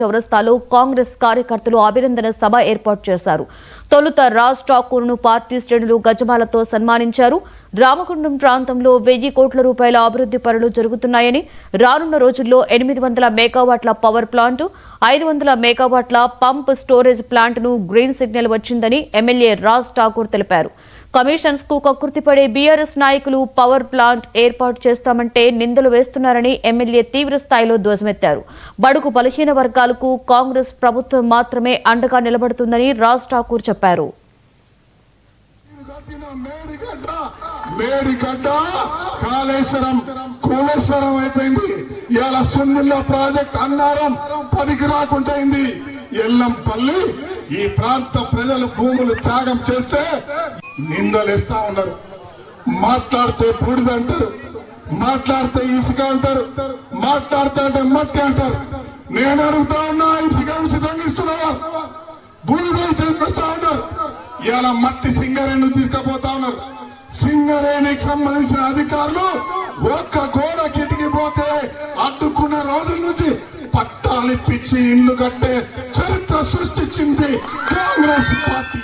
చౌరస్తాలో కాంగ్రెస్ కార్యకర్తలు అభినందన సభ ఏర్పాటు చేశారు. తొలుత రాజ్ ఠాకూర్ను పార్టీ శ్రేణులు గజమాలతో సన్మానించారు. రామగుండం ప్రాంతంలో 1000 కోట్ల రూపాయల అభివృద్ధి పనులు జరుగుతున్నాయని, రానున్న రోజుల్లో 800 మెగావాట్ల పవర్ ప్లాంట్, 500 మెగావాట్ల పంప్ స్టోరేజ్ ప్లాంట్ను గ్రీన్ సిగ్నల్ వచ్చిందని ఎమ్మెల్యే రాజ్ ఠాకూర్ తెలిపారు. కమిషన్స్ కు కక్కుర్తిపడే బీఆర్ఎస్ నాయకులు పవర్ ప్లాంట్ ఏర్పాటు చేస్తామంటే నిందలు వేస్తున్నారని ఎమ్మెల్యే తీవ్ర స్థాయిలో ధ్వజమెత్తారు. బడుగు బలహీన వర్గాలకు కాంగ్రెస్ ప్రభుత్వం మాత్రమే అండగా నిలబడుతుందని రాజ్ ఠాకూర్ చెప్పారు. ఎల్లంపల్లి ఈ ప్రాంత ప్రజలు భూములు త్యాగం చేస్తే నిందలేస్తా ఉన్నారు. మాట్లాడితే బూడిద అంటారు, మాట్లాడితే ఇసుక అంటారు, మాట్లాడితే మట్టి అంటారు. నేను అడుగుతా ఉన్నా, ఇసుక ఉచితంగా ఇస్తున్నారు, బూడిద చేపిస్తా ఉన్నారు. ఇలా మట్టి సింగరేణి తీసుకుపోతా ఉన్నారు. సింగరేణికి సంబంధించిన అధికారులు ఒక్క గోడ కిటికి పోతే అడ్డుకున్న రోజుల నుంచి పట్టాలిప్పించి ఇల్లు కట్టే చరిత్ర సృష్టించింది కాంగ్రెస్ పార్టీ.